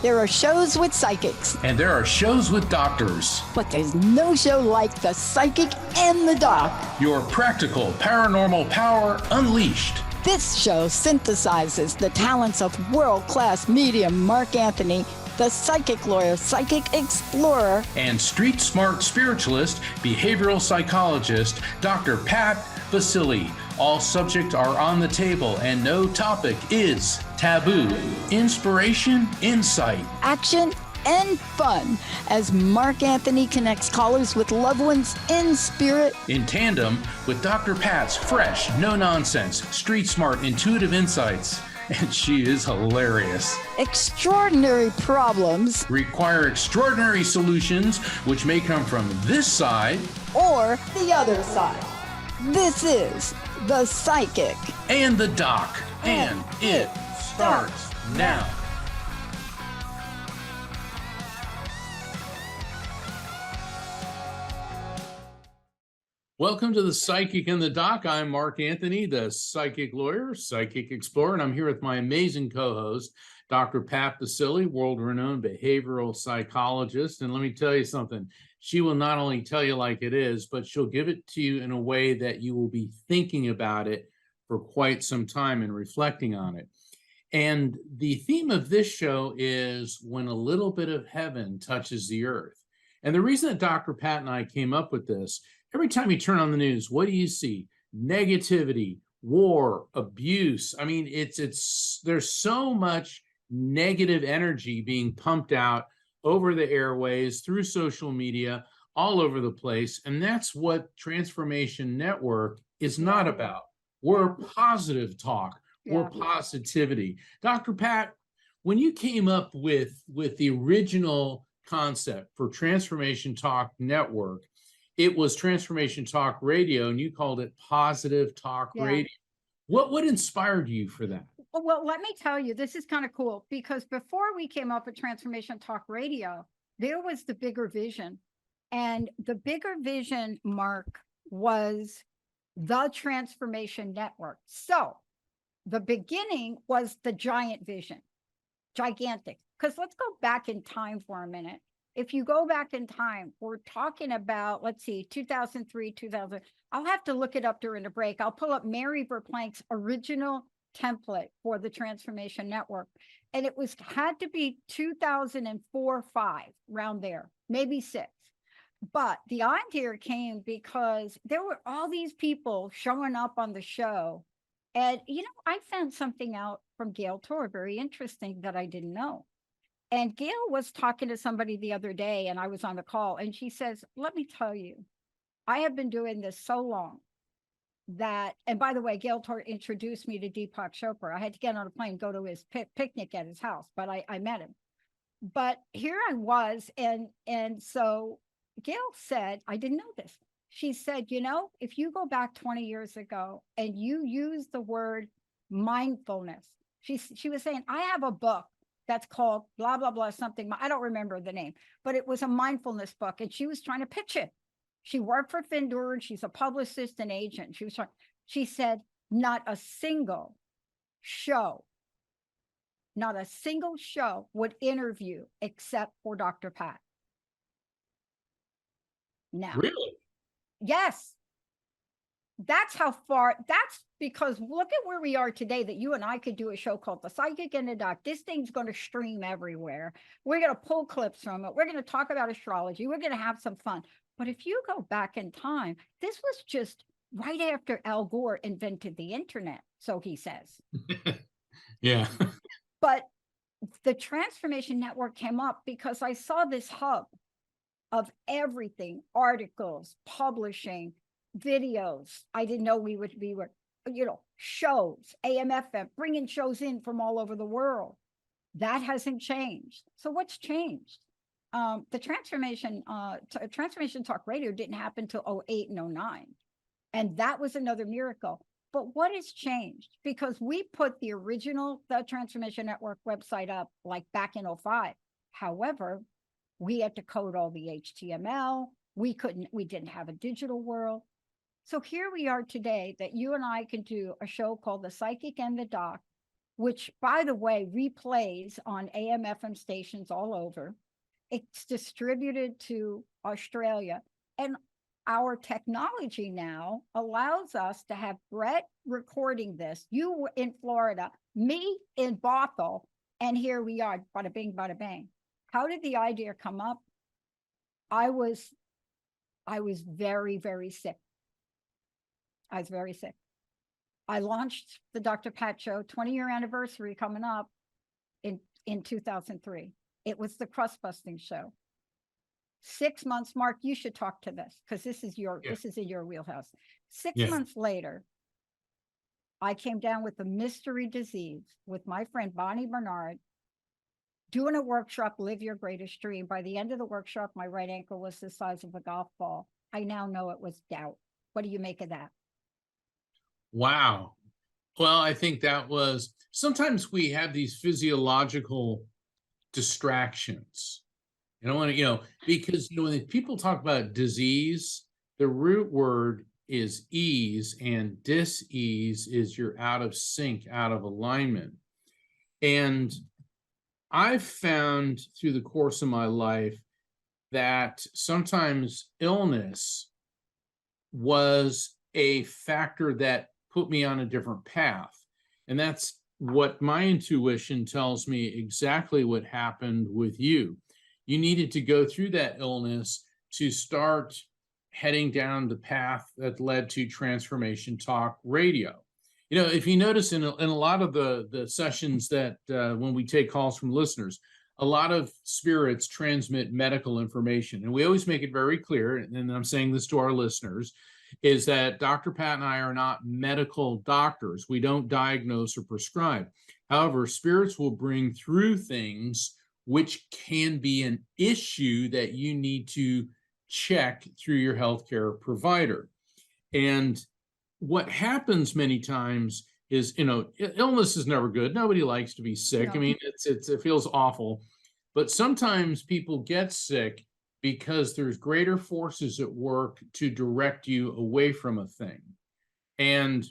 There are shows with psychics. And there are shows with doctors. But there's no show like The Psychic and the Doc. Your practical paranormal power unleashed. This show synthesizes the talents of world-class medium Mark Anthony, the psychic lawyer, psychic explorer, and street smart spiritualist, behavioral psychologist, Dr. Pat Baccili. All subjects are on the table and no topic is taboo. Inspiration, insight, action, and fun as Mark Anthony connects callers with loved ones in spirit. In tandem with Dr. Pat's fresh, no-nonsense, street smart, intuitive insights. And she is hilarious. Extraordinary problems require extraordinary solutions, which may come from this side or the other side. This is The Psychic and the Doc, and it starts now. Welcome to The Psychic and the Doc. I'm Mark Anthony, the psychic lawyer, psychic explorer, and I'm here with my amazing co-host, Dr. Pat Baccili, world-renowned behavioral psychologist. And let me tell you something. She will not only tell you like it is, but she'll give it to you in a way that you will be thinking about it for quite some time and reflecting on it. And the theme of this show is when a little bit of heaven touches the earth. And the reason that Dr. Pat and I came up with this, every time you turn on the news, what do you see? Negativity, war, abuse. I mean, there's so much negative energy being pumped out over the airways, through social media, all over the place. And that's what Transformation Network is not about. We're positive talk. We're positivity. Dr. Pat, when you came up with the original concept for Transformation Talk Network, it was Transformation Talk Radio, and you called it Positive Talk Radio. What inspired you for that? Well, let me tell you, this is kind of cool, because before we came up with Transformation Talk Radio, there was the bigger vision. And the bigger vision, Mark, was the Transformation Network. So the beginning was the giant vision, gigantic. Because let's go back in time for a minute. If you go back in time, we're talking about, let's see, 2003, 2000. I'll have to look it up during the break. I'll pull up Mary Verplank's original template for the Transformation Network. And it had to be 2004, 5, around there, maybe 6. But the idea came because there were all these people showing up on the show. And, I found something out from Gail Tor, very interesting, that I didn't know. And Gail was talking to somebody the other day, and I was on the call, and she says, let me tell you, I have been doing this so long that, and by the way, Gail Tor introduced me to Deepak Chopra. I had to get on a plane, go to his picnic at his house, but I met him. But here I was, and so Gail said, I didn't know this. She said, if you go back 20 years ago and you use the word mindfulness, she was saying, I have a book that's called blah, blah, blah, something. I don't remember the name, but it was a mindfulness book, and she was trying to pitch it. She worked for Findur, and she's a publicist and agent. She said, not a single show would interview except for Dr. Pat. Now, really? Yes. That's how far, that's because look at where we are today, that you and I could do a show called The Psychic and the Doc. This thing's going to stream everywhere. We're going to pull clips from it. We're going to talk about astrology. We're going to have some fun. But if you go back in time, this was just right after Al Gore invented the internet, so he says. Yeah. But the Transformation Network came up because I saw this hub of everything, articles, publishing, videos. I didn't know we were, shows, AM, FM, bringing shows in from all over the world. That hasn't changed. So what's changed? The Transformation Talk Radio didn't happen till 2008 and 2009. And that was another miracle. But what has changed? Because we put the Transformation Network website up like back in 2005. However, we had to code all the HTML. We didn't have a digital world. So here we are today, that you and I can do a show called The Psychic and the Doc, which, by the way, replays on AM, FM stations all over. It's distributed to Australia. And our technology now allows us to have Brett recording this. You were in Florida, me in Bothell, and here we are, bada bing, bada bang. How did the idea come up? I was very, very sick. I was very sick. I launched the Dr. Pat Show, 20-year anniversary coming up in 2003. It was the crust busting show. 6 months, Mark, you should talk to this because this is in your wheelhouse. Six months later, I came down with a mystery disease with my friend Bonnie Bernard, doing a workshop, Live Your Greatest Dream. By the end of the workshop, my right ankle was the size of a golf ball. I now know it was gout. What do you make of that? Wow. Well, I think that was, sometimes we have these physiological distractions. And I want to, because, when people talk about disease, the root word is ease, and dis-ease is you're out of sync, out of alignment. And I've found through the course of my life that sometimes illness was a factor that put me on a different path. And that's what my intuition tells me exactly what happened with you. You needed to go through that illness to start heading down the path that led to Transformation Talk Radio. If you notice in a lot of the sessions that when we take calls from listeners, a lot of spirits transmit medical information. And we always make it very clear, and I'm saying this to our listeners, is that Dr. Pat and I are not medical doctors. We don't diagnose or prescribe. However, spirits will bring through things which can be an issue that you need to check through your healthcare provider. And what happens many times is, illness is never good. Nobody likes to be sick. No. I mean, it feels awful. But sometimes people get sick because there's greater forces at work to direct you away from a thing. And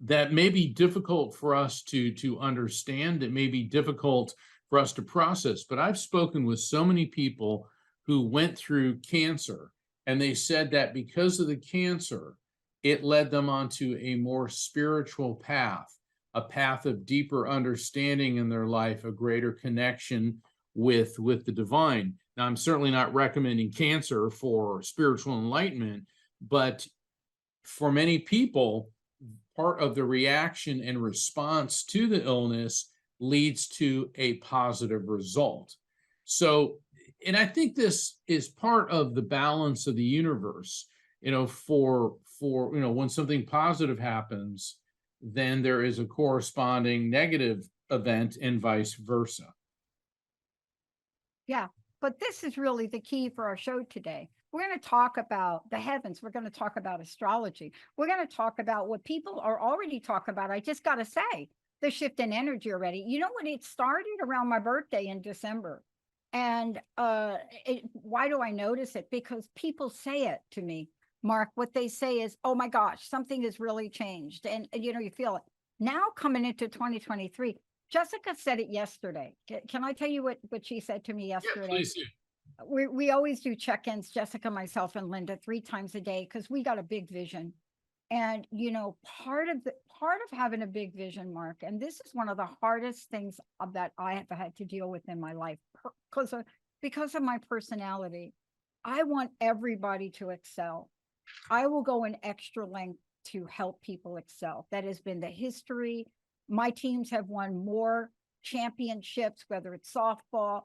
that may be difficult for us to understand. It may be difficult for us to process. But I've spoken with so many people who went through cancer, and they said that because of the cancer, it led them onto a more spiritual path, a path of deeper understanding in their life, a greater connection with the divine. Now, I'm certainly not recommending cancer for spiritual enlightenment, but for many people, part of the reaction and response to the illness leads to a positive result. So, and I think this is part of the balance of the universe, for when something positive happens, then there is a corresponding negative event and vice versa. Yeah, but this is really the key for our show today. We're going to talk about the heavens. We're going to talk about astrology. We're going to talk about what people are already talking about. I just got to say, the shift in energy already. You know what? It started around my birthday in December. And why do I notice it? Because people say it to me, Mark. What they say is, oh my gosh, something has really changed. And you feel it. Now coming into 2023, Jessica said it yesterday. Can I tell you what she said to me yesterday? Yeah, please do. We always do check-ins, Jessica, myself, and Linda, 3 times a day because we got a big vision. And part of having a big vision, Mark, and this is one of the hardest things that I have had to deal with in my life because of my personality. I want everybody to excel. I will go an extra length to help people excel. That has been the history. My teams have won more championships, whether it's softball,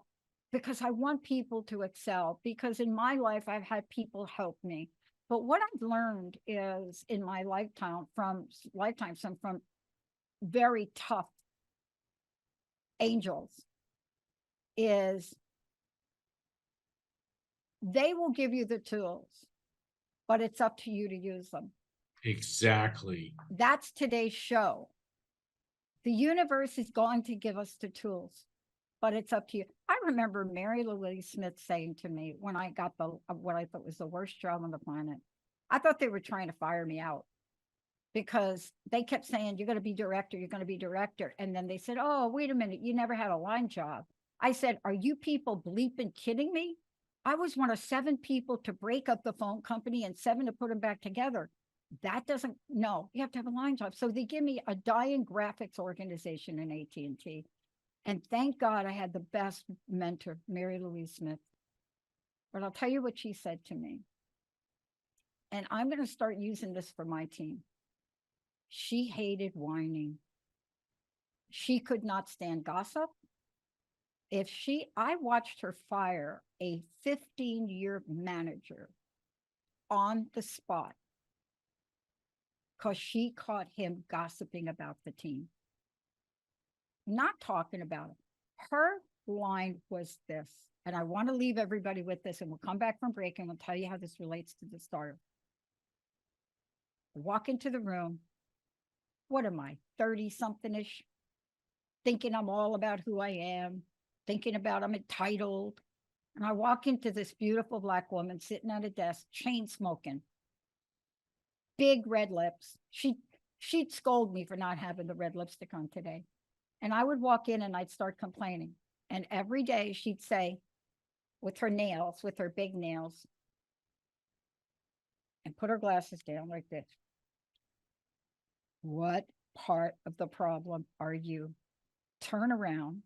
because I want people to excel. Because in my life, I've had people help me. But what I've learned is in my lifetime from very tough angels is they will give you the tools, but it's up to you to use them. Exactly. That's today's show. The universe is going to give us the tools, but it's up to you. I remember Mary Louise Smith saying to me when I got what I thought was the worst job on the planet. I thought they were trying to fire me out. because they kept saying, you're going to be director, you're going to be director. And then they said, oh, wait a minute, you never had a line job. I said, are you people bleeping kidding me? I was one of 7 people to break up the phone company and 7 to put them back together. That doesn't, no, you have to have a line job. So they give me a dying graphics organization in AT&T. And thank God I had the best mentor, Mary Louise Smith. But I'll tell you what she said to me. And I'm going to start using this for my team. She hated whining. She could not stand gossip. I watched her fire a 15-year manager on the spot because she caught him gossiping about the team. Not talking about it. Her line was this, and I want to leave everybody with this, and we'll come back from break and we'll tell you how this relates to the starter. I walk into the room. What am I, 30-something-ish? Thinking I'm all about who I am, thinking about I'm entitled. And I walk into this beautiful Black woman sitting at a desk, chain smoking, big red lips. She'd scold me for not having the red lipstick on today. And I would walk in and I'd start complaining. And every day she'd say, with her nails, with her big nails, and put her glasses down like this. What part of the problem are you? Turn around,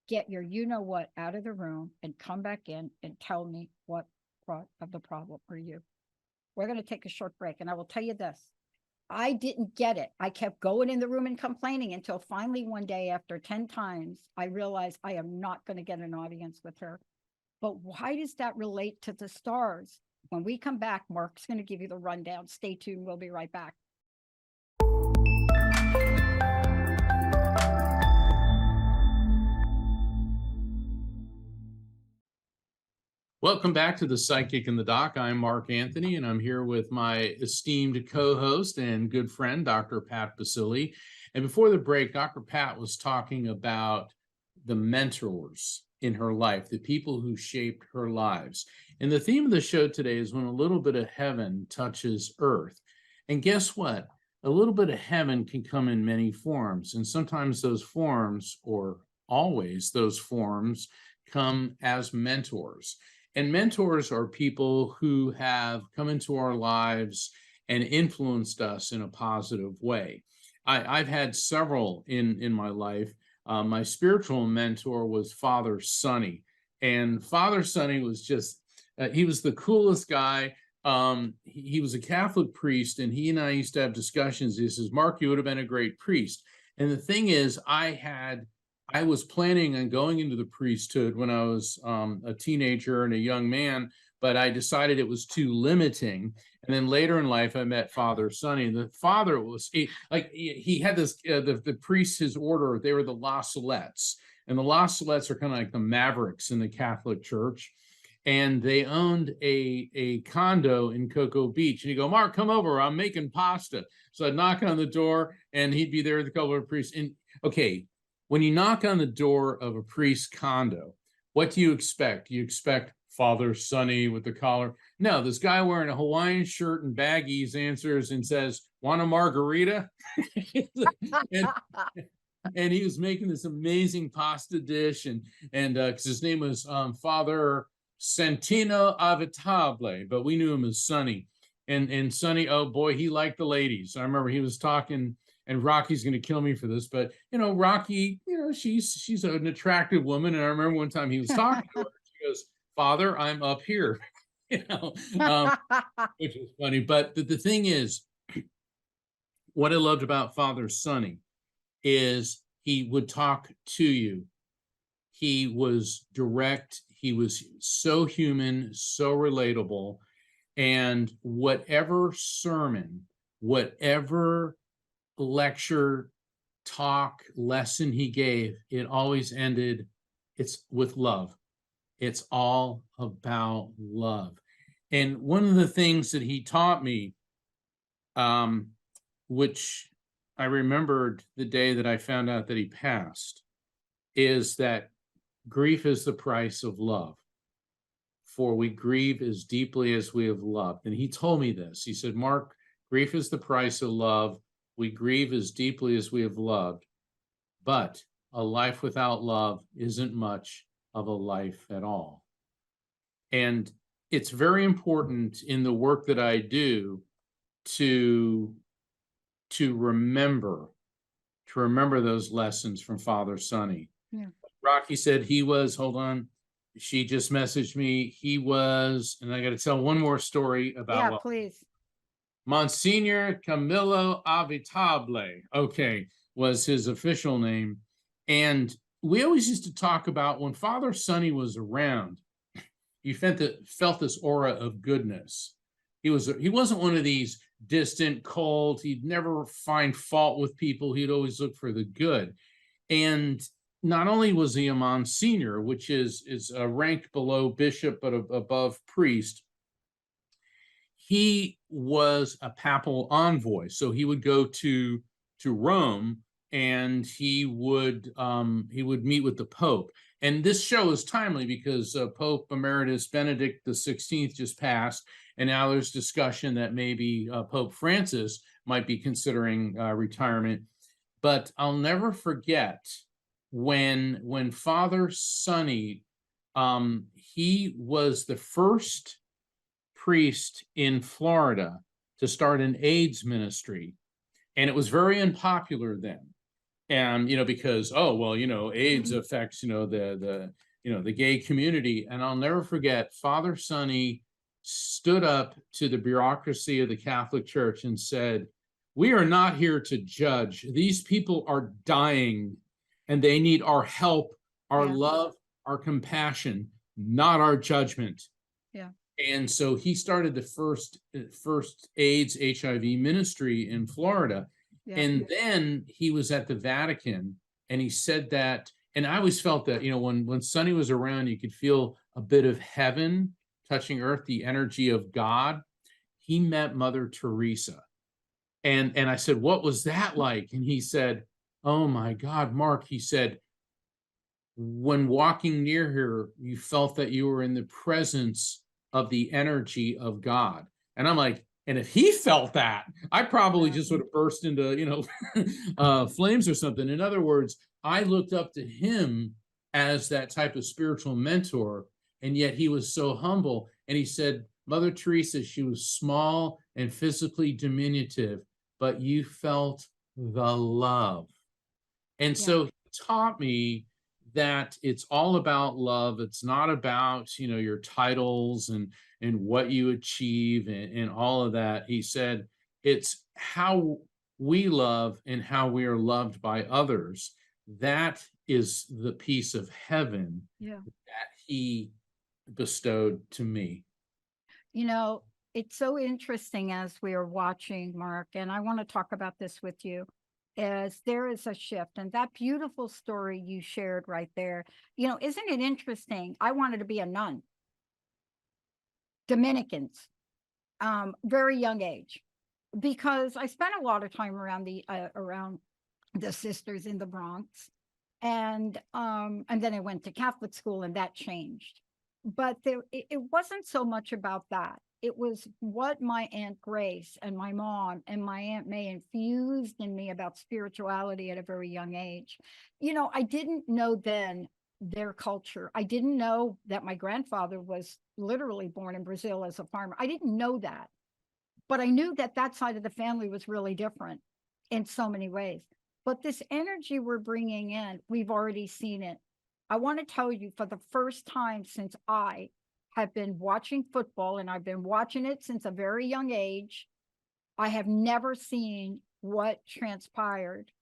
get your you-know-what out of the room and come back in and tell me what part of the problem are you. We're going to take a short break. And I will tell you this. I didn't get it. I kept going in the room and complaining until finally one day after 10 times, I realized I am not going to get an audience with her. But why does that relate to the stars? When we come back, Mark's going to give you the rundown. Stay tuned. We'll be right back. Welcome back to the Psychic and the Doc. I'm Mark Anthony, and I'm here with my esteemed co-host and good friend, Dr. Pat Baccili. And before the break, Dr. Pat was talking about the mentors in her life, the people who shaped her lives. And the theme of the show today is when a little bit of heaven touches earth. And guess what? A little bit of heaven can come in many forms. And sometimes those forms, or always those forms, come as mentors. And mentors are people who have come into our lives and influenced us in a positive way. I've had several in my life. My spiritual mentor was Father Sonny. And Father Sonny was just, he was the coolest guy. He was a Catholic priest, and he and I used to have discussions. He says, Mark, you would have been a great priest. And the thing is, I was planning on going into the priesthood when I was a teenager and a young man, but I decided it was too limiting. And then later in life, I met Father Sonny. The father was he had this, the priests, his order, they were the La Salettes. And the La Salettes are kind of like the Mavericks in the Catholic Church. And they owned a condo in Cocoa Beach. And he'd go, Mark, come over, I'm making pasta. So I'd knock on the door and he'd be there with a couple of priests. And okay, when you knock on the door of a priest's condo, what do you expect? You expect Father Sonny with the collar? No, this guy wearing a Hawaiian shirt and baggies answers and says, want a margarita? and he was making this amazing pasta dish, and because his name was Father Santino Avitable, but we knew him as Sonny. And Sonny, oh boy, he liked the ladies. I remember he was talking, and Rocky's going to kill me for this, but Rocky, she's an attractive woman. And I remember one time he was talking to her. She goes, Father, I'm up here, which is funny. But the thing is, what I loved about Father Sonny is he would talk to you. He was direct. He was so human, so relatable. And whatever sermon, whatever lecture, talk, lesson he gave, it always ended, it's with love. It's all about love. And one of the things that he taught me, which I remembered the day that I found out that he passed, is that grief is the price of love. For we grieve as deeply as we have loved. And he told me this. He said, Mark, Grief is the price of love. We grieve as deeply as we have loved, but a life without love isn't much of a life at all. And it's very important in the work that I do to remember those lessons from Father Sonny. Yeah. Rocky said he was, hold on, she just messaged me. He was, and I got to tell one more story about Yeah, please. Monsignor Camillo Avitable, okay, was his official name. And we always used to talk about when Father Sonny was around, you felt this aura of goodness. He wasn't one of these distant, cold, he'd never find fault with people, he'd always look for the good. And not only was he a Monsignor, which is a rank below bishop but above priest, he was a papal envoy. So he would go to Rome, and he would meet with the Pope. And this show is timely because Pope Emeritus Benedict XVI just passed, and now there's discussion that maybe Pope Francis might be considering retirement. But I'll never forget when Father Sonny, he was the first priest in Florida to start an AIDS ministry. And it was very unpopular then. And, because, oh, well, AIDS affects, the gay community. And I'll never forget, Father Sonny stood up to the bureaucracy of the Catholic Church and said, "We are not here to judge. These people are dying, and they need our help, our love, our compassion, not our judgment." Yeah. And so he started the first AIDS HIV ministry in Florida. Yeah. And then he was at the Vatican, and he said that, and I always felt that, when Sonny was around, you could feel a bit of heaven touching earth, the energy of God. He met Mother Teresa. And I said, "What was that like?" And he said, "Oh my God, Mark," he said, "when walking near her, you felt that you were in the presence of the energy of God." And I'm like, and if he felt that, I probably just would have burst into, flames or something. In other words, I looked up to him as that type of spiritual mentor, and yet he was so humble. And he said, "Mother Teresa, she was small and physically diminutive, but you felt the love." And so he taught me that it's all about love. It's not about, your titles and what you achieve and all of that. He said, it's how we love and how we are loved by others. That is the piece of heaven that he bestowed to me. It's so interesting as we are watching, Mark, and I want to talk about this with you, as there is a shift. And that beautiful story you shared right there, isn't it interesting? I wanted to be a nun. Dominicans, very young age, because I spent a lot of time around the sisters in the Bronx. And then I went to Catholic school, and that changed. But it wasn't so much about that. It was what my Aunt Grace and my mom and my Aunt May infused in me about spirituality at a very young age. I didn't know then their culture. I didn't know that my grandfather was literally born in Brazil as a farmer. I didn't know that. But I knew that side of the family was really different in so many ways. But this energy we're bringing in, we've already seen it. I want to tell you, for the first time since I have been watching football, and I've been watching it since a very young age, I have never seen what transpired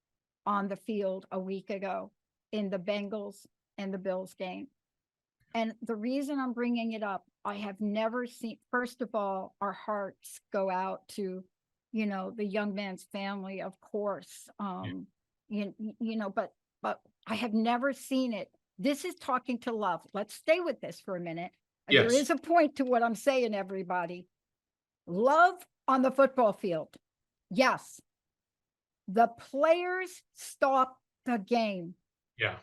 on the field a week ago in the Bengals and the Bills game. And the reason I'm bringing it up, I have never seen, first of all, our hearts go out to, the young man's family, of course, but I have never seen it. This is talking to love. Let's stay with this for a minute. Yes. There is a point to what I'm saying, everybody. Love on the football field. Yes. The players stop the game. Yeah.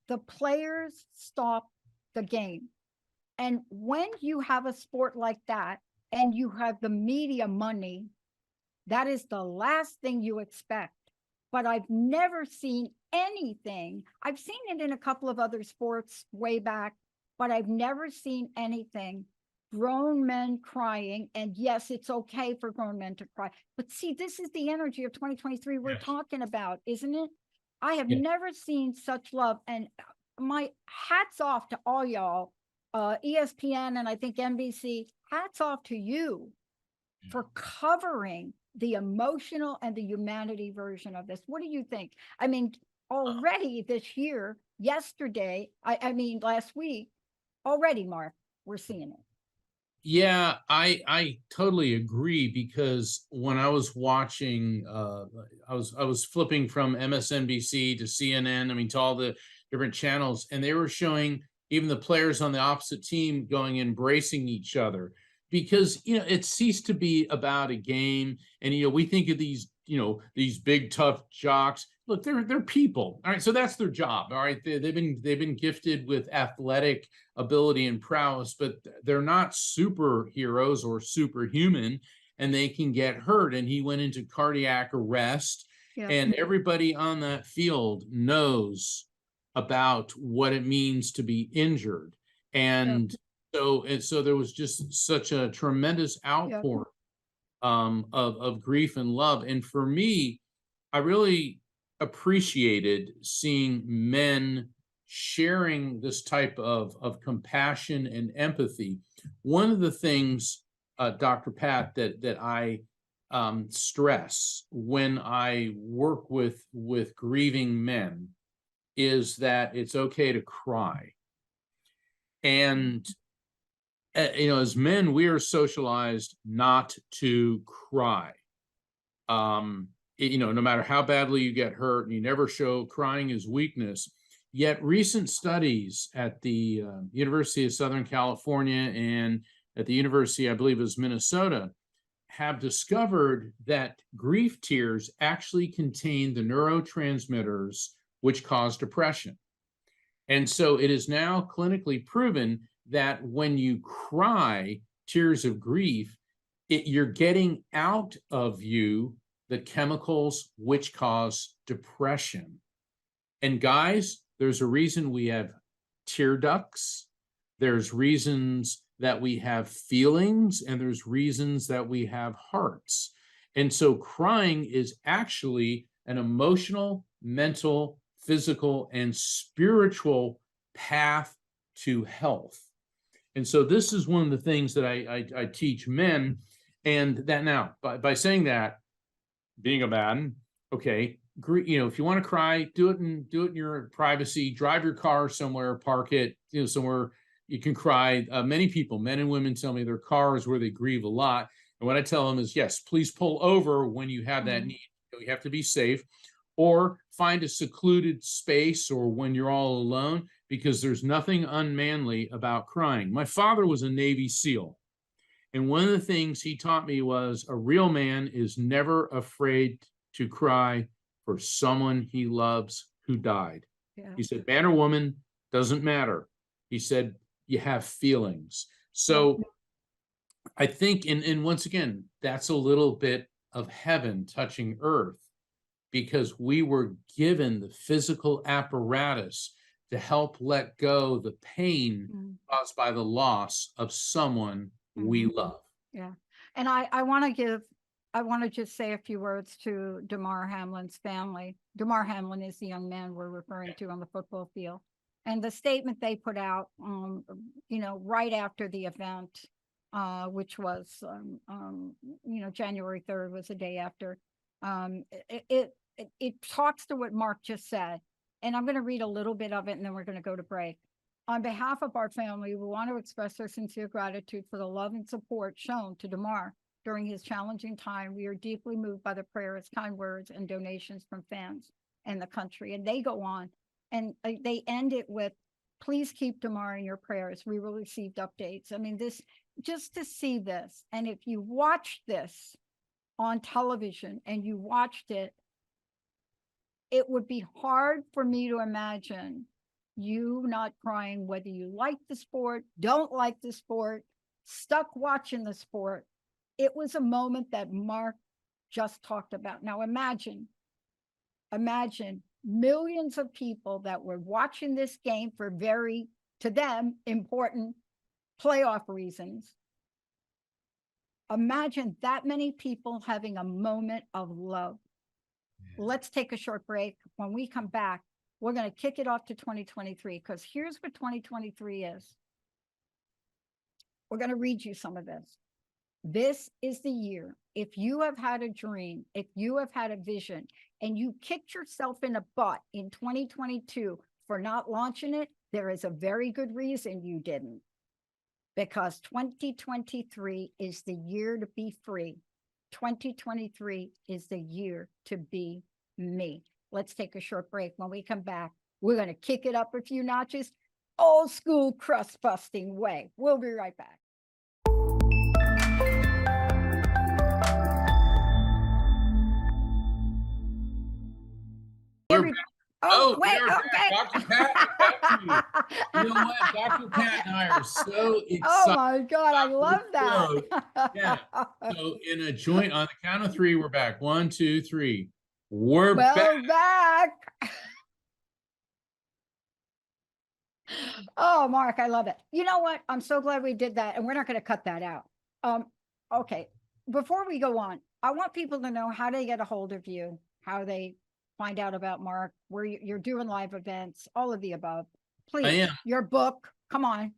The players stop the game. And when you have a sport like that, and you have the media money, That is the last thing you expect. But I've never seen anything. I've seen it in a couple of other sports way back, but I've never seen anything. Grown men crying. And yes, it's okay for grown men to cry. But see, this is the energy of 2023 we're Yes. talking about, isn't it? I have Yeah. never seen such love. And my hats off to all y'all, ESPN and I think NBC, hats off to you for covering the emotional and the humanity version of this. What do you think? I mean, already this year, yesterday, I mean, last week, already, Mark, we're seeing it. Yeah, I totally agree, because when I was watching, I was flipping from MSNBC to CNN, I mean, to all the different channels, and they were showing even the players on the opposite team going embracing each other, because it ceased to be about a game. And we think of these these big tough jocks. Look, they're people. All right, so that's their job. All right, they've been gifted with athletic ability and prowess, but they're not superheroes or superhuman, and they can get hurt. And he went into cardiac arrest, Yeah. and everybody on that field knows about what it means to be injured. And so there was just such a tremendous outpouring of grief and love. And for me, I really appreciated seeing men sharing this type of compassion and empathy. One of the things, Dr. Pat, that I stress when I work with grieving men is that it's okay to cry. And as men, we are socialized not to cry. No matter how badly you get hurt, and you never show crying as weakness. Yet recent studies at the University of Southern California and at the University, I believe, is Minnesota, have discovered that grief tears actually contain the neurotransmitters which cause depression. And so it is now clinically proven that when you cry tears of grief, you're getting out of you the chemicals which cause depression. And guys, there's a reason we have tear ducts. There's reasons that we have feelings, and there's reasons that we have hearts. And so crying is actually an emotional, mental, physical, and spiritual path to health. And so this is one of the things that I teach men. And that now, by saying that, being a man, okay, if you want to cry, do it in your privacy. Drive your car somewhere, park it, somewhere you can cry. Many people, men and women, tell me their car is where they grieve a lot. And what I tell them is, yes, please pull over when you have that need. You have to be safe, or find a secluded space, or when you're all alone, because there's nothing unmanly about crying. My father was a Navy SEAL. And one of the things he taught me was a real man is never afraid to cry for someone he loves who died. Yeah. He said, man or woman, doesn't matter. He said, you have feelings. So I think, and once again, that's a little bit of heaven touching earth, because we were given the physical apparatus to help let go the pain caused by the loss of someone we love. Yeah. And I want to just say a few words to Damar Hamlin's family. Damar Hamlin is the young man we're referring to on the football field. And the statement they put out, right after the event, which was, January 3rd was the day after, it talks to what Mark just said. And I'm going to read a little bit of it, and then we're going to go to break. On behalf of our family, we want to express our sincere gratitude for the love and support shown to Damar during his challenging time. We are deeply moved by the prayers, kind words, and donations from fans and the country. And they go on, and they end it with, please keep Damar in your prayers. We will receive updates. I mean, just to see this, and if you watch this on television and you watched it, it would be hard for me to imagine you not crying, whether you like the sport, don't like the sport, stuck watching the sport. It was a moment that Mark just talked about. Now imagine millions of people that were watching this game for very, to them, important playoff reasons. Imagine that many people having a moment of love. Yeah. Let's take a short break. When we come back, we're going to kick it off to 2023, because here's what 2023 is. We're going to read you some of this. This is the year. If you have had a dream, if you have had a vision, and you kicked yourself in the butt in 2022 for not launching it, there is a very good reason you didn't. Because 2023 is the year to be free. 2023 is the year to be me. Let's take a short break. When we come back, we're going to kick it up a few notches, old school crust busting way. We'll be right back. Oh, wait, we are back. okay. Dr. Pat, back to you. You know what? Dr. Pat and I are so excited. Oh my God, I love that. Yeah. So in a joint, on the count of three, we're back. 1, 2, 3. We're Well, back. Oh, Mark, I love it. You know what? I'm so glad we did that, and we're not going to cut that out. Okay. Before we go on, I want people to know how they get a hold of you, how they find out about Mark, where you're doing live events, all of the above. Please, I am. your book, come on.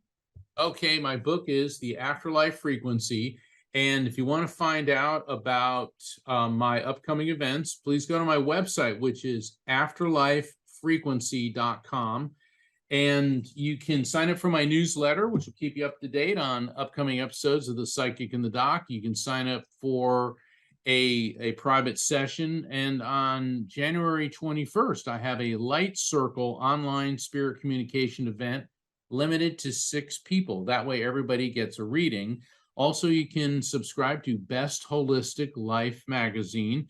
Okay, my book is The Afterlife Frequency. And if you want to find out about my upcoming events, please go to my website, which is afterlifefrequency.com. And you can sign up for my newsletter, which will keep you up to date on upcoming episodes of The Psychic and the Doc. You can sign up for a private session. And on January 21st, I have a Light Circle online spirit communication event limited to 6 people. That way everybody gets a reading. Also, you can subscribe to Best Holistic Life magazine,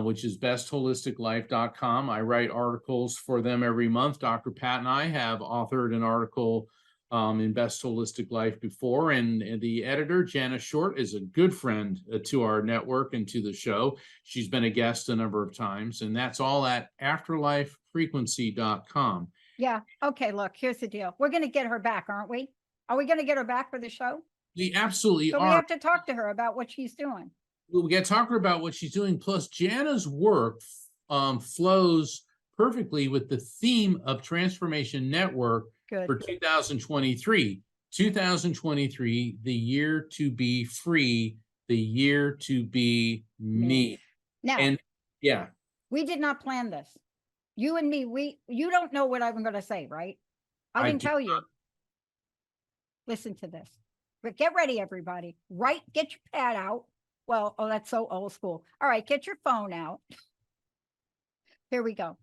which is bestholisticlife.com. I write articles for them every month. Dr. Pat and I have authored an article in Best Holistic Life before, and the editor, Jana Short, is a good friend to our network and to the show. She's been a guest a number of times, and that's all at afterlifefrequency.com. Yeah. Okay. Look, here's the deal. We're going to get her back, aren't we? Are we going to get her back for the show? We absolutely So are. we have to talk to her about what she's doing. We got to talk to her about what she's doing. Plus, Jana's work flows perfectly with the theme of Transformation Network Good. for 2023. 2023, the year to be free, the year to be me. Now, And yeah, we did not plan this. You and me, you don't know what I'm going to say, right? I can tell you. Listen to this. But get ready, everybody. Get your pad out. Well, oh, that's so old school. All right, get your phone out. Here we go.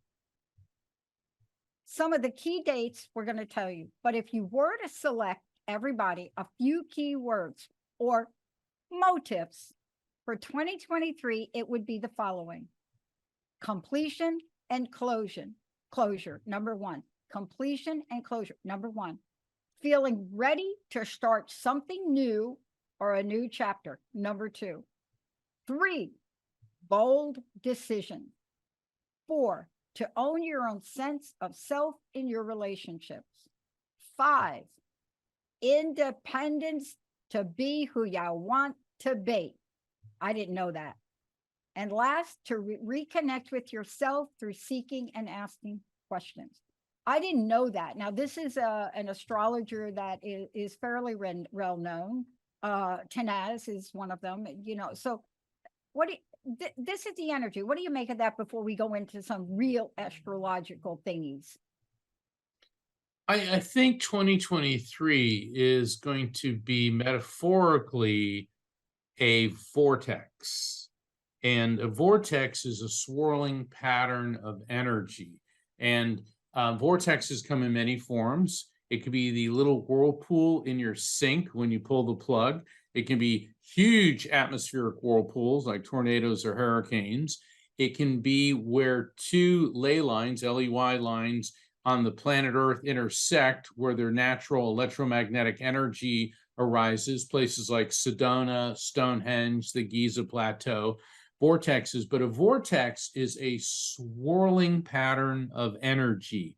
Some of the key dates we're going to tell you. But if you were to select, everybody, a few key words or motifs for 2023, it would be the following: completion and closure. Closure, number 1. Completion and closure, number 1. Feeling ready to start something new or a new chapter, number 2. 3, bold decision. 4, to own your own sense of self in your relationships. 5, independence, to be who you want to be. I didn't know that. And last, to reconnect with yourself through seeking and asking questions. I didn't know that. Now, this is an astrologer that is fairly well known. Tanaz is one of them, so this is the energy. What do you make of that before we go into some real astrological thingies? I think 2023 is going to be metaphorically a vortex. And a vortex is a swirling pattern of energy. And vortexes come in many forms. It could be the little whirlpool in your sink when you pull the plug. It can be huge atmospheric whirlpools like tornadoes or hurricanes. It can be where 2 ley lines, LEY lines, on the planet Earth intersect, where their natural electromagnetic energy arises, places like Sedona, Stonehenge, the Giza Plateau. vortexes, but a vortex is a swirling pattern of energy.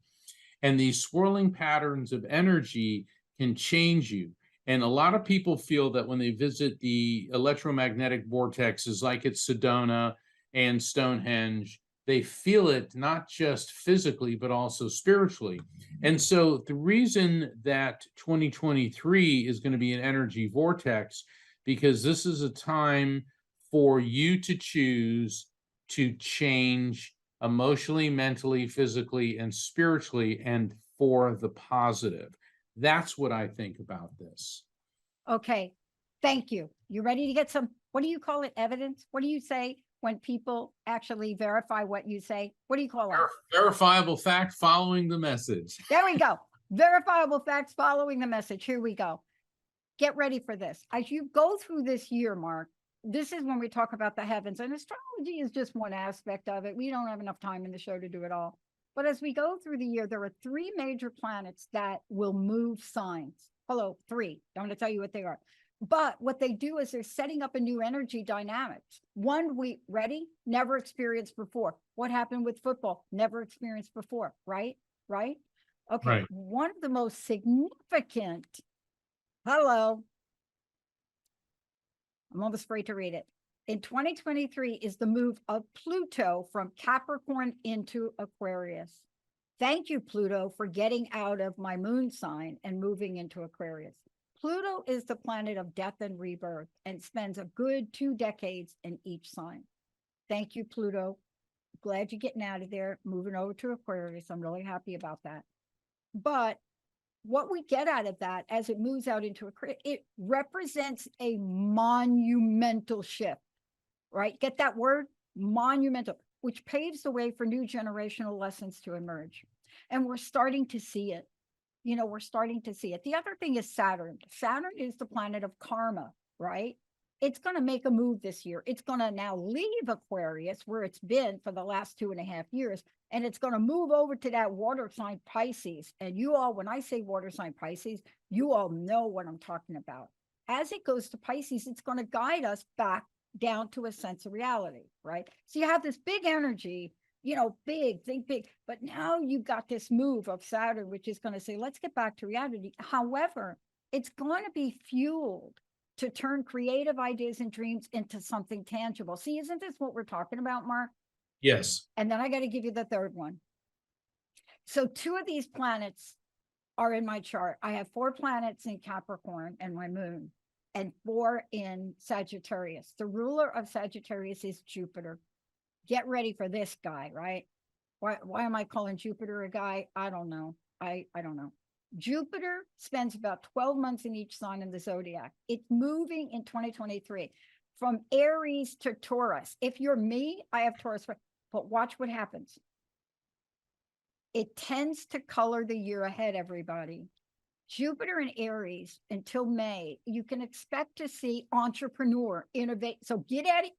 And these swirling patterns of energy can change you. And a lot of people feel that when they visit the electromagnetic vortexes like at Sedona and Stonehenge, they feel it not just physically, but also spiritually. And so the reason that 2023 is going to be an energy vortex, because this is a time for you to choose to change emotionally, mentally, physically, and spiritually, and for the positive. That's what I think about this. Okay, thank you. You ready to get some, what do you call it, evidence? What do you say when people actually verify what you say? What do you call it? Verifiable fact following the message. There we go. Verifiable facts following the message. Here we go. Get ready for this. As you go through this year, Mark, this is when we talk about the heavens, and astrology is just one aspect of it. We don't have enough time in the show to do it all. But as we go through the year, there are 3 major planets that will move signs. Hello, 3. Don't want to tell you what they are. But what they do is they're setting up a new energy dynamics. One we ready, never experienced before. What happened with football? Never experienced before, right? Right? Okay. Right. One of the most significant, hello, I'm almost afraid to read it. In 2023 is the move of Pluto from Capricorn into Aquarius. Thank you, Pluto, for getting out of my moon sign and moving into Aquarius. Pluto is the planet of death and rebirth and spends a good 2 decades in each sign. Thank you, Pluto. Glad you're getting out of there, moving over to Aquarius. I'm really happy about that. But what we get out of that as it moves out into Aquarius, it represents a monumental shift, right? Get that word? Monumental, which paves the way for new generational lessons to emerge. And we're starting to see it. You know, we're starting to see it. The other thing is Saturn. Saturn is the planet of karma, right? It's going to make a move this year. It's going to now leave Aquarius, where it's been for the last 2.5 years, and it's going to move over to that water sign Pisces. And you all, when I say water sign Pisces, you all know what I'm talking about. As it goes to Pisces, it's going to guide us back down to a sense of reality, right? So you have this big energy, you know, big, think big, but now you've got this move of Saturn, which is going to say, let's get back to reality. However, it's going to be fueled to turn creative ideas and dreams into something tangible. See, isn't this what we're talking about, Mark? Yes. And then I got to give you the third one. So 2 of these planets are in my chart. I have 4 planets in Capricorn and my moon, and 4 in Sagittarius. The ruler of Sagittarius is Jupiter. Get ready for this guy, right? Why am I calling Jupiter a guy? I don't know. I don't know. Jupiter spends about 12 months in each sign in the zodiac. It's moving in 2023 from Aries to Taurus. If you're me, I have Taurus, but watch what happens. It tends to color the year ahead, everybody. Jupiter in Aries until May, you can expect to see entrepreneur, innovate. So get out of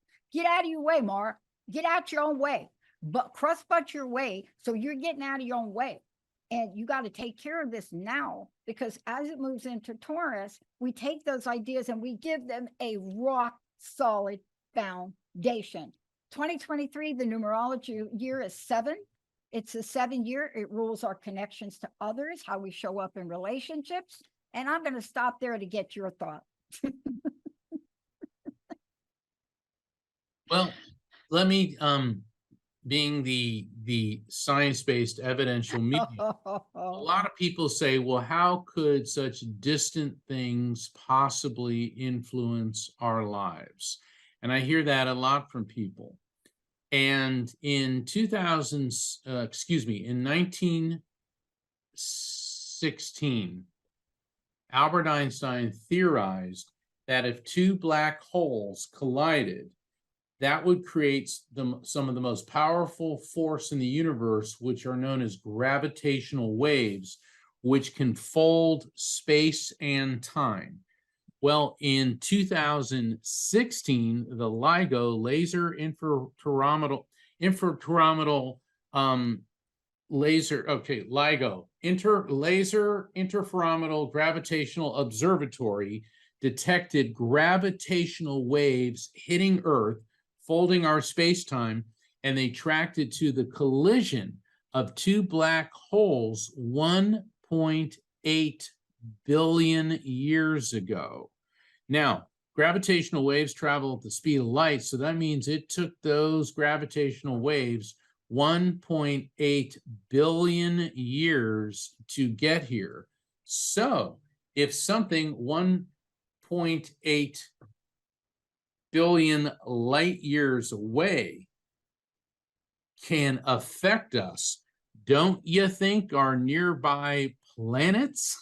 your way, Mark. Get out your own way, but cross-butt your way. So you're getting out of your own way. And you got to take care of this now, because as it moves into Taurus, we take those ideas and we give them a rock solid foundation. 2023, the numerology year is 7. It's a 7 year. It rules our connections to others, how we show up in relationships. And I'm going to stop there to get your thought. Well, let me, being the science-based evidential media, a lot of people say, well, how could such distant things possibly influence our lives? And I hear that a lot from people. And in 1916, Albert Einstein theorized that if 2 black holes collided, that would create some of the most powerful force in the universe, which are known as gravitational waves, which can fold space and time. Well, in 2016, the LIGO, laser interferometer laser interferometer gravitational observatory detected gravitational waves hitting Earth folding our space-time, and they tracked it to the collision of two black holes 1.8 billion years ago. Now, gravitational waves travel at the speed of light, so that means it took those gravitational waves 1.8 billion years to get here. So if something 1.8 billion light years away can affect us, don't you think our nearby planets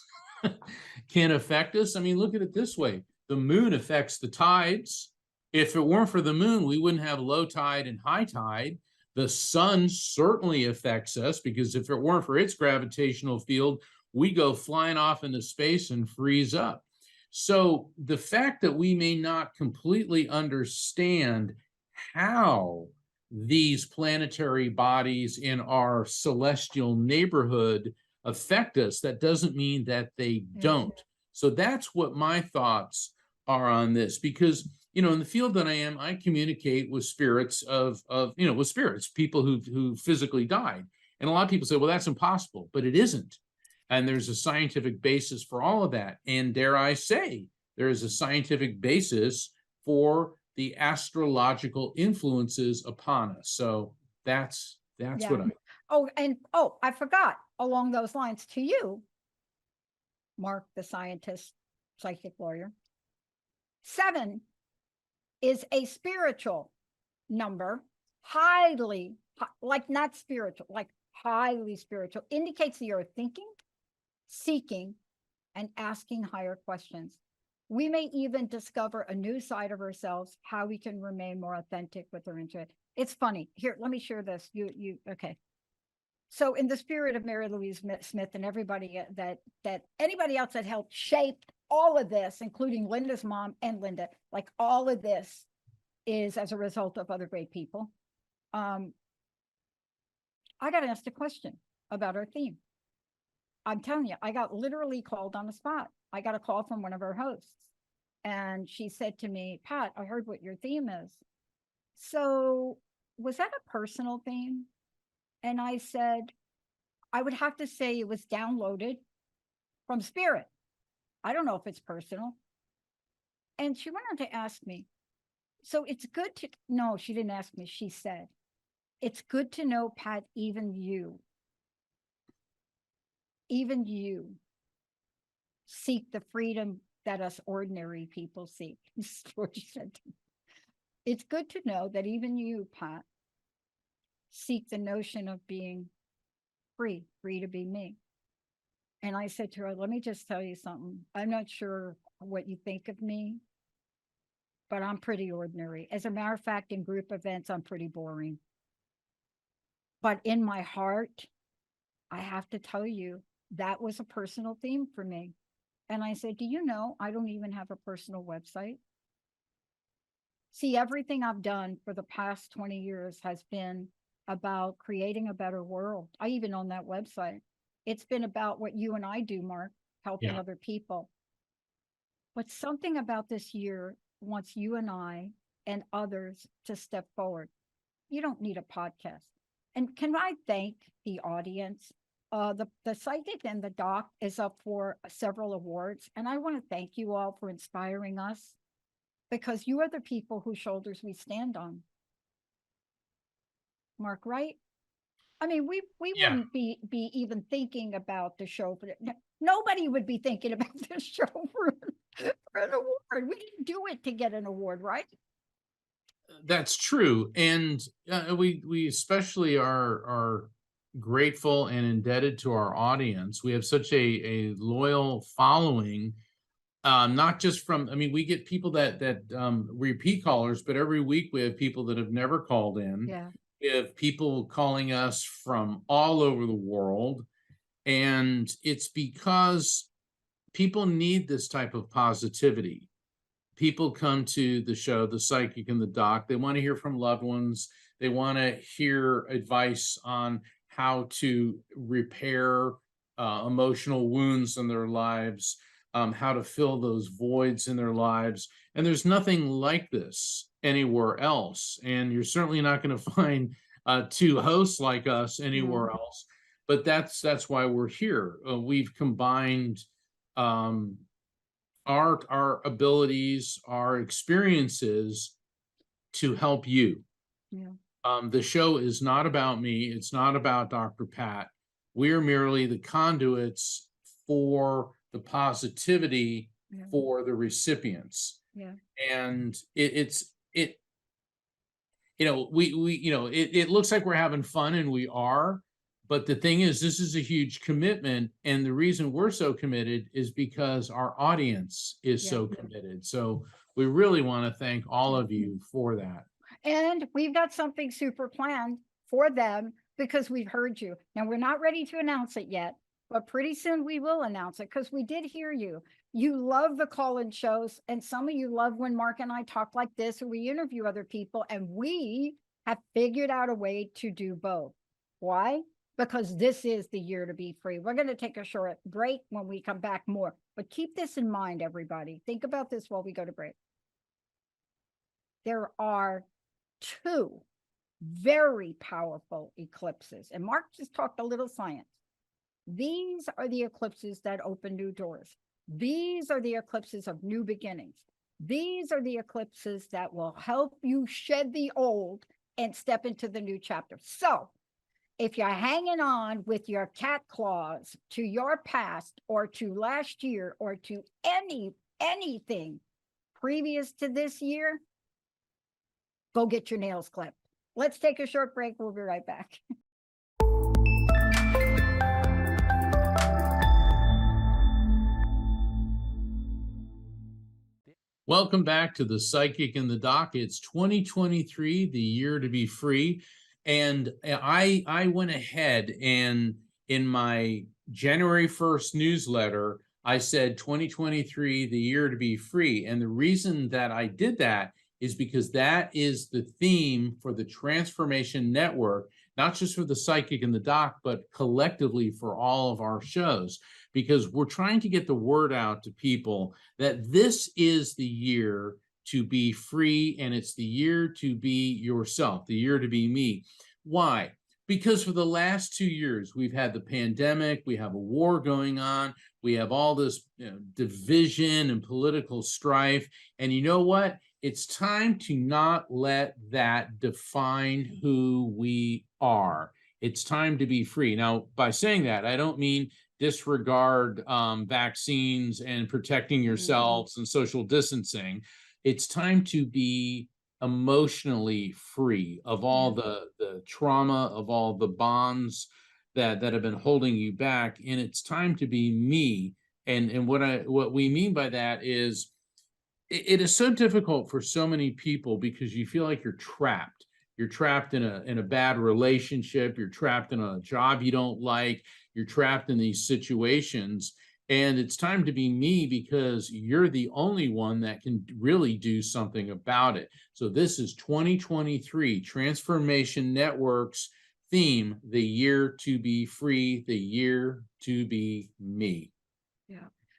can affect us? I mean, look at it this way. The moon affects the tides. If it weren't for the moon, we wouldn't have low tide and high tide. The sun certainly affects us, because if it weren't for its gravitational field, we go flying off into space and freeze up. So the fact that we may not completely understand how these planetary bodies in our celestial neighborhood affect us, that doesn't mean that they don't. So that's what my thoughts are on this, because in the field that I am, I communicate with spirits with spirits, people who physically died. And a lot of people say, well, that's impossible, but it isn't. And there's a scientific basis for all of that. And dare I say, there is a scientific basis for the astrological influences upon us. So that's what I forgot, along those lines, to you, Mark, the scientist, psychic lawyer, 7 is a spiritual number, highly, like not spiritual, like highly spiritual, indicates that you're thinking, seeking, and asking higher questions. We may even discover a new side of ourselves, how we can remain more authentic with our intuition. It's funny. Here, let me share this. Okay. So in the spirit of Mary Louise Smith and everybody that anybody else that helped shape all of this, including Linda's mom and Linda, like all of this is as a result of other great people. I got asked a question about our theme. I'm telling you, I got literally called on the spot. I got a call from one of our hosts, and she said to me, Pat, I heard what your theme is. So was that a personal theme? And I said, I would have to say it was downloaded from spirit. I don't know if it's personal. And she went on to ask me, so it's good to, no, she didn't ask me. She said, it's good to know, Pat, even you seek the freedom that us ordinary people seek. This is what she said to me. It's good to know that even you, Pat, seek the notion of being free to be me. And I said to her, let me just tell you something. I'm not sure what you think of me, but I'm pretty ordinary. As a matter of fact, in group events, I'm pretty boring. But in my heart, I have to tell you, that was a personal theme for me. And I said, do you know, I don't even have a personal website. See, everything I've done for the past 20 years has been about creating a better world. I even own that website. It's been about what you and I do, Mark, helping other people. But something about this year wants you and I and others to step forward. You don't need a podcast. And can I thank the audience? The psychic and the doc is up for several awards. And I want to thank you all for inspiring us, because you are the people whose shoulders we stand on. Mark, right? I mean, we wouldn't be even thinking about the show, but nobody would be thinking about this show for an award. We didn't do it to get an award, right? That's true. And we especially are grateful and indebted to our audience. We have such a loyal following, not just from, I mean, we get people that repeat callers, but every week we have people that have never called in. Yeah. We have people calling us from all over the world. And it's because people need this type of positivity. People come to the show, the psychic and the doc. They want to hear from loved ones. They want to hear advice on how to repair emotional wounds in their lives. how to fill those voids in their lives. And there's nothing like this anywhere else. And you're certainly not going to find two hosts like us anywhere else. But that's why we're here. We've combined our abilities, our experiences to help you. The show is not about me. It's not about Dr. Pat. We're merely the conduits for the positivity for the recipients. And it looks like we're having fun, and we are. But the thing is, this is a huge commitment. And the reason we're so committed is because our audience is so committed. So we really want to thank all of you for that. And we've got something super planned for them because we've heard you. Now, we're not ready to announce it yet, but pretty soon we will announce it because we did hear you. You love the call-in shows, and some of you love when Mark and I talk like this, or we interview other people, and we have figured out a way to do both. Why? Because this is the year to be free. We're going to take a short break. When we come back, more. But keep this in mind, everybody. Think about this while we go to break. There are two very powerful eclipses. And Mark just talked a little science. These are the eclipses that open new doors. These are the eclipses of new beginnings. These are the eclipses that will help you shed the old and step into the new chapter. So if you're hanging on with your cat claws to your past or to last year or to anything previous to this year, go get your nails clipped. Let's take a short break. We'll be right back. Welcome back to the Psychic in the Doc. It's 2023, the year to be free. And I went ahead and in my January 1st newsletter, I said 2023, the year to be free. And the reason that I did that is because that is the theme for the Transformation Network, not just for the Psychic in the Doc, but collectively for all of our shows, because we're trying to get the word out to people that this is the year to be free, and it's the year to be yourself, the year to be me. Why? Because for the last 2 years, we've had the pandemic, we have a war going on, we have all this division and political strife. And you know what? It's time to not let that define who we are. It's time to be free. Now, by saying that, I don't mean disregard vaccines and protecting yourselves and social distancing. It's time to be emotionally free of all the trauma, of all the bonds that have been holding you back. And it's time to be me. And what we mean by that is it is so difficult for so many people because you feel like you're trapped. You're trapped in a bad relationship. You're trapped in a job you don't like. You're trapped in these situations. And it's time to be me because you're the only one that can really do something about it. So this is 2023 Transformation Network's theme, the year to be free, the year to be me. Yeah.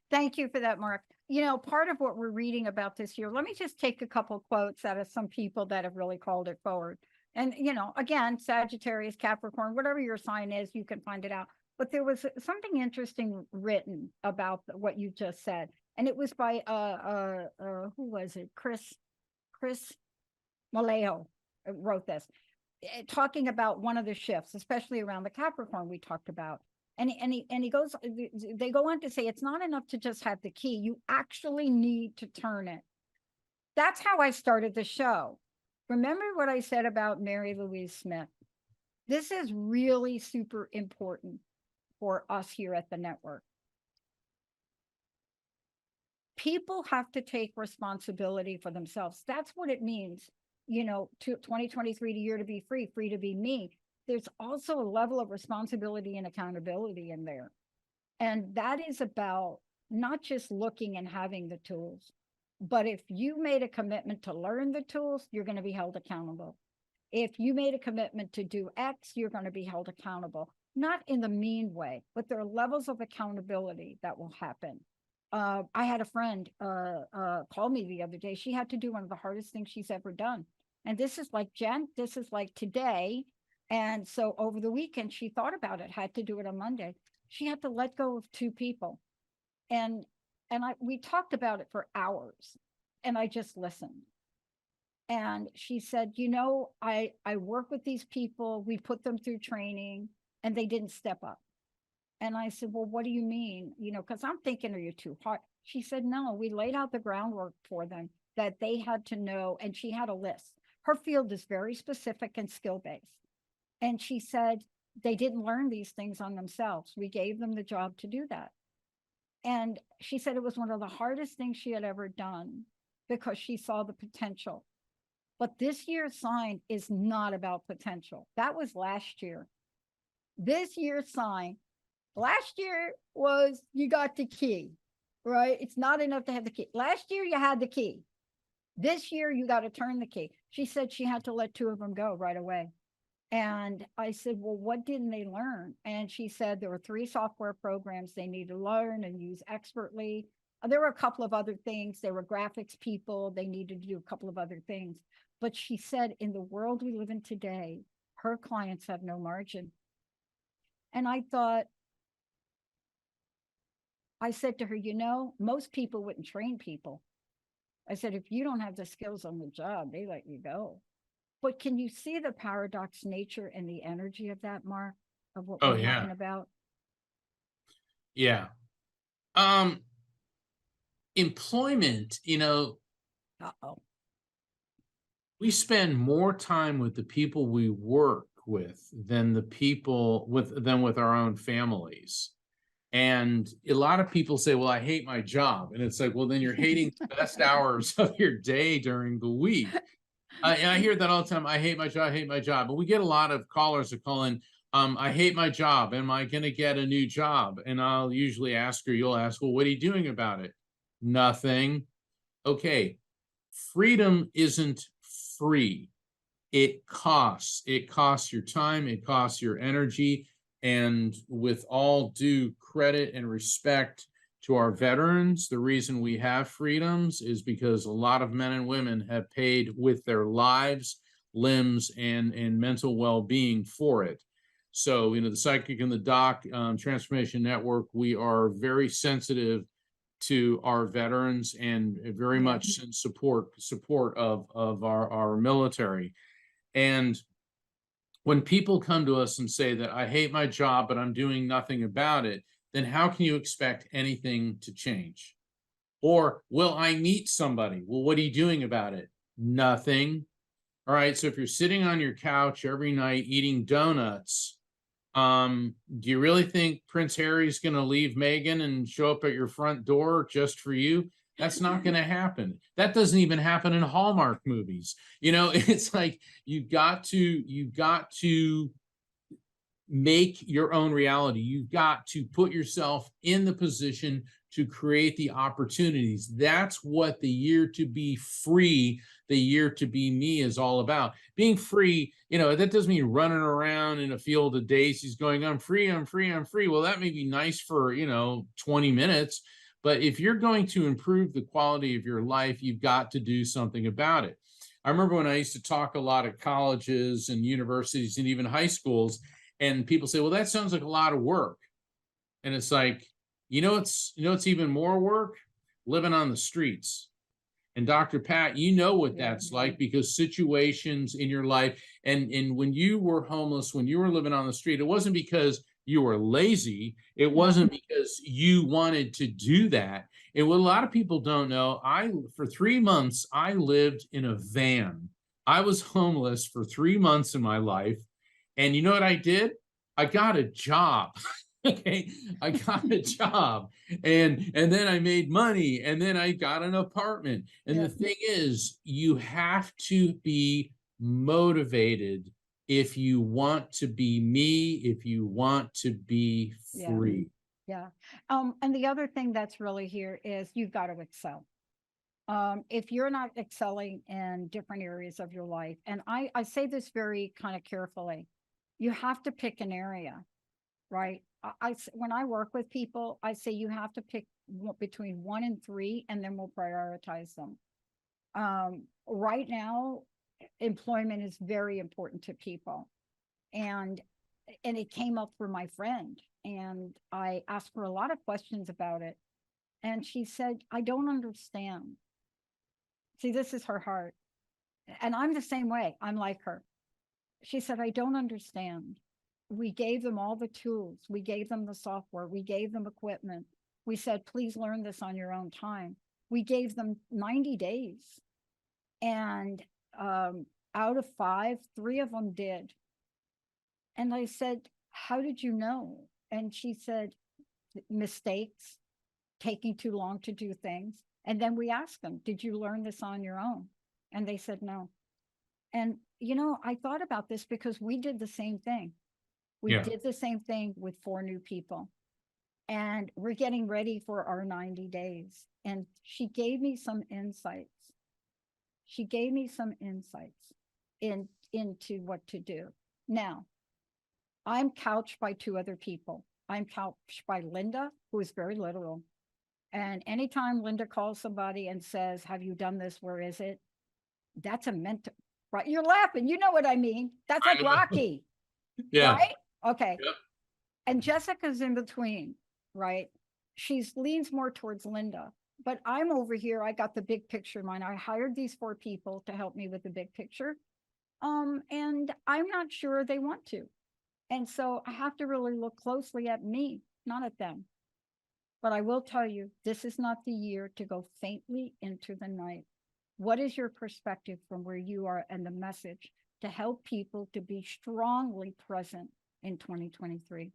Thank you for that, Mark. You know, part of what we're reading about this year, let me just take a couple of quotes out of some people that have really called it forward. And, you know, again, Sagittarius, Capricorn, whatever your sign is, you can find it out. But there was something interesting written about what you just said. And it was by, who was it? Chris Maleo wrote this, talking about one of the shifts, especially around the Capricorn we talked about. And he goes, they go on to say, it's not enough to just have the key. You actually need to turn it. That's how I started the show. Remember what I said about Mary Louise Smith? This is really super important for us here at the network. People have to take responsibility for themselves. That's what it means, you know, to 2023, the year to be free, free to be me. There's also a level of responsibility and accountability in there. And that is about not just looking and having the tools, but if you made a commitment to learn the tools, you're going to be held accountable. If you made a commitment to do X, you're going to be held accountable, not in the mean way, but there are levels of accountability that will happen. I had a friend call me the other day. She had to do one of the hardest things she's ever done. And this is like this is like today. And so over the weekend, she thought about it, had to do it on Monday. She had to let go of 2 people. And we talked about it for hours, and I just listened. And she said, I work with these people, we put them through training, and they didn't step up. And I said, well, what do you mean? Because I'm thinking, are you too hard? She said, no, we laid out the groundwork for them that they had to know. And she had a list. Her field is very specific and skill-based. And she said, they didn't learn these things on themselves. We gave them the job to do that. And she said it was one of the hardest things she had ever done because she saw the potential. But this year's sign is not about potential. That was last year. This year's sign, last year was you got the key, right? It's not enough to have the key. Last year you had the key. This year you got to turn the key. She said she had to let 2 of them go right away. And I said, well, what didn't they learn? And she said there were 3 software programs they need to learn and use expertly. There were a couple of other things. They were graphics people. They needed to do a couple of other things. But she said, in the world we live in today, her clients have no margin. And I said to her, most people wouldn't train people. I said, if you don't have the skills on the job, they let you go. But can you see the paradox nature and the energy of that, Mark, of what we're talking about? Yeah. Employment, Uh-oh. we spend more time with the people we work with than with our own families. And a lot of people say, well, I hate my job. And it's like, well, then you're hating the best hours of your day during the week. And I hear that all the time. I hate my job. I hate my job. But we get a lot of callers that call in. I hate my job. Am I going to get a new job? And I'll usually ask, or you'll ask, well, what are you doing about it? Nothing. Okay. Freedom isn't free. It costs. It costs your time. It costs your energy. And with all due credit and respect to our veterans, the reason we have freedoms is because a lot of men and women have paid with their lives, limbs, and mental well-being for it. So, the Psychic and the Doc Transformation Network, we are very sensitive to our veterans and very much in support of our military. And when people come to us and say that I hate my job, but I'm doing nothing about it, then how can you expect anything to change? Or, will I meet somebody? Well, what are you doing about it? Nothing. All right. So if you're sitting on your couch every night eating donuts, do you really think Prince Harry's going to leave Meghan and show up at your front door just for you? That's not going to happen. That doesn't even happen in Hallmark movies. It's like you've got to make your own reality. You've got to put yourself in the position to create the opportunities. That's what the year to be free, the year to be me is all about. Being free, that doesn't mean running around in a field of daisies going, I'm free, I'm free, I'm free. Well, that may be nice for, 20 minutes. But if you're going to improve the quality of your life, you've got to do something about it. I remember when I used to talk a lot at colleges and universities and even high schools, and people say, well, that sounds like a lot of work. And it's like, it's even more work? Living on the streets. And Dr. Pat, what that's like, because situations in your life, and when you were homeless, when you were living on the street, it wasn't because you were lazy. It wasn't because you wanted to do that. And what a lot of people don't know, for 3 months, I lived in a van. I was homeless for 3 months in my life. And you know what I did? I got a job. Okay, I got a job, and then I made money, and then I got an apartment. And the thing is, you have to be motivated if you want to be me, if you want to be free. Yeah. And the other thing that's really here is you've got to excel. If you're not excelling in different areas of your life, and I say this very kind of carefully, you have to pick an area, right? When I work with people, I say you have to pick between 1 and 3, and then we'll prioritize them. Right now, employment is very important to people. And it came up for my friend, and I asked her a lot of questions about it. And she said, I don't understand. See, this is her heart. And I'm the same way. I'm like her. She said, I don't understand. We gave them all the tools. We gave them the software. We gave them equipment. We said, please learn this on your own time. We gave them 90 days. And out of 5, 3 of them did. And I said, how did you know? And she said, mistakes, taking too long to do things. And then we asked them, did you learn this on your own? And they said, no. And, you know, I thought about this because we did the same thing. We did the same thing with 4 new people. And we're getting ready for our 90 days. And she gave me some insights. She gave me some insights into what to do. Now, I'm couched by 2 other people. I'm couched by Linda, who is very literal. And anytime Linda calls somebody and says, have you done this? Where is it? That's a mentor, right? You're laughing. You know what I mean? That's like Rocky. Yeah. Right? Okay. Yep. And Jessica's in between, right? She leans more towards Linda, but I'm over here. I got the big picture in mind. I hired these 4 people to help me with the big picture. And I'm not sure they want to. And so I have to really look closely at me, not at them. But I will tell you, this is not the year to go faintly into the night. What is your perspective from where you are and the message to help people to be strongly present in 2023?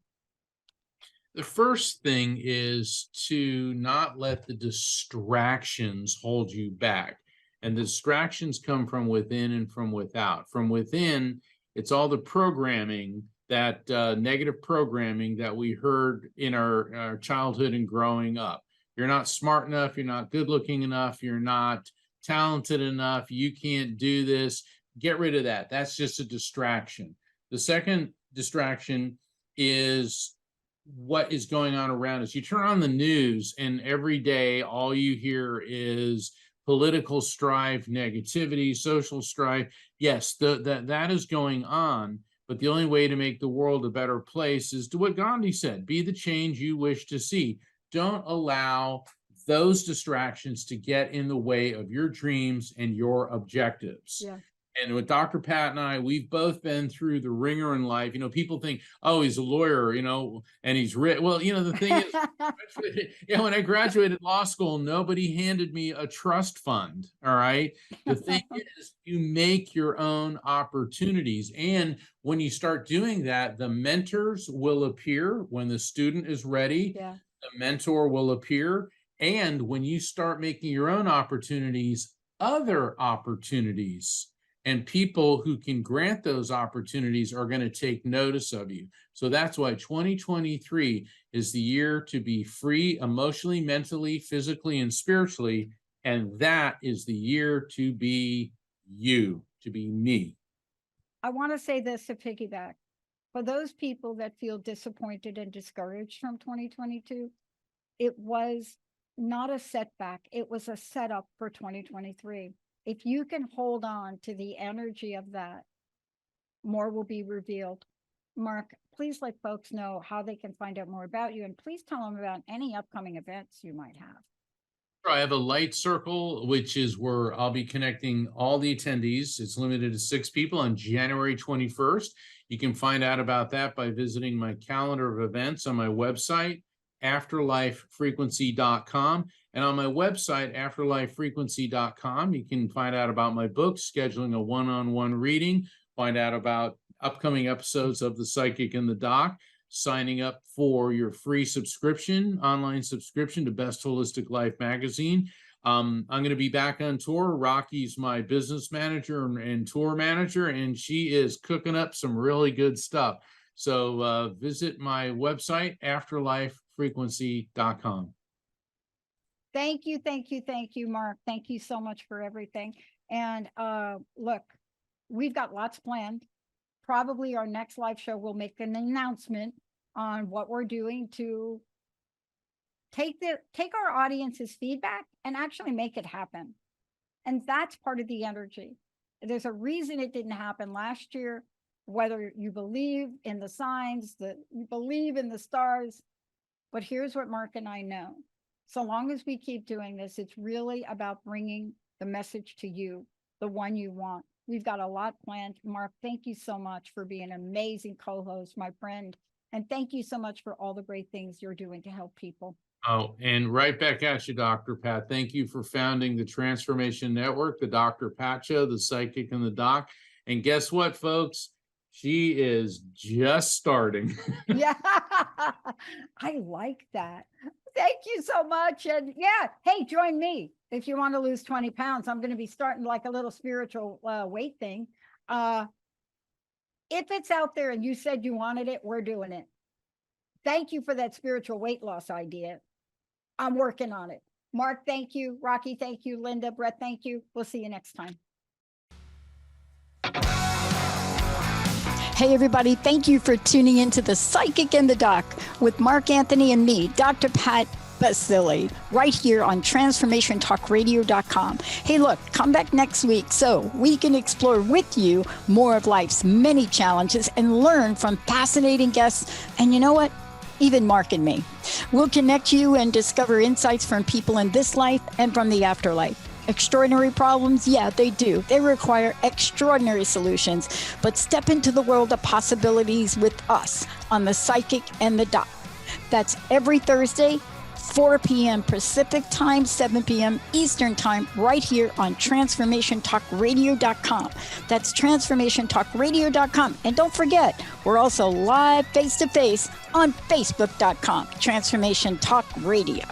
The first thing is to not let the distractions hold you back. And the distractions come from within and from without. From within, it's all the programming, that negative programming that we heard in our childhood and growing up. You're not smart enough. You're not good looking enough. You're not talented enough. You can't do this. Get rid of that. That's just a distraction. The second distraction is what is going on around us. You turn on the news and every day all you hear is political strife, negativity, social strife. Yes, that is going on, but the only way to make the world a better place is to what Gandhi said, be the change you wish to see. Don't allow those distractions to get in the way of your dreams and your objectives. Yeah. And with Dr. Pat and I, we've both been through the ringer in life. You know, people think, oh, he's a lawyer, you know, and he's rich. Well, you know, the thing is, when I graduated law school, nobody handed me a trust fund. All right. The thing is, you make your own opportunities. And when you start doing that, the mentors will appear when the student is ready. Yeah. The mentor will appear. And when you start making your own opportunities, other opportunities and people who can grant those opportunities are going to take notice of you. So that's why 2023 is the year to be free emotionally, mentally, physically, and spiritually. And that is the year to be you, to be me. I want to say this to piggyback. For those people that feel disappointed and discouraged from 2022, it was not a setback. It was a setup for 2023. If you can hold on to the energy of that, more will be revealed. Mark, please let folks know how they can find out more about you, and please tell them about any upcoming events you might have. I have a light circle, which is where I'll be connecting all the attendees. It's limited to 6 people on January 21st. You can find out about that by visiting my calendar of events on my website, afterlifefrequency.com. And on my website, afterlifefrequency.com, you can find out about my books, scheduling a one-on-one reading, find out about upcoming episodes of The Psychic and the Doc, signing up for your free subscription, online subscription to Best Holistic Life magazine. I'm going to be back on tour. Rocky's my business manager and tour manager, and she is cooking up some really good stuff. So visit my website, afterlifefrequency.com. Thank you, Mark. Thank you so much for everything. And look, we've got lots planned. Probably our next live show will make an announcement on what we're doing to take our audience's feedback and actually make it happen. And that's part of the energy. There's a reason it didn't happen last year, whether you believe in the signs, you believe in the stars. But here's what Mark and I know. So long as we keep doing this, it's really about bringing the message to you, the one you want. We've got a lot planned. Mark, thank you so much for being an amazing co-host, my friend. And thank you so much for all the great things you're doing to help people. Oh, and right back at you, Dr. Pat. Thank you for founding the Transformation Network, the Dr. Pat Show, the Psychic and the Doc. And guess what, folks? She is just starting. Yeah, I like that. Thank you so much. And yeah, hey, join me if you want to lose 20 pounds. I'm going to be starting like a little spiritual weight thing. If it's out there and you said you wanted it, we're doing it. Thank you for that spiritual weight loss idea. I'm working on it. Mark, thank you. Rocky, thank you. Linda, Brett, thank you. We'll see you next time. Hey, everybody. Thank you for tuning into The Psychic and the Doc with Mark Anthony and me, Dr. Pat Baccili, right here on TransformationTalkRadio.com. Hey, look, come back next week so we can explore with you more of life's many challenges and learn from fascinating guests. And you know what? Even Mark and me. We'll connect you and discover insights from people in this life and from the afterlife. Extraordinary problems? Yeah, they do. They require extraordinary solutions. But step into the world of possibilities with us on The Psychic and the Doc. That's every Thursday, 4 p.m. Pacific Time, 7 p.m. Eastern Time, right here on TransformationTalkRadio.com. That's TransformationTalkRadio.com. And don't forget, we're also live face-to-face on Facebook.com, Transformation Talk Radio.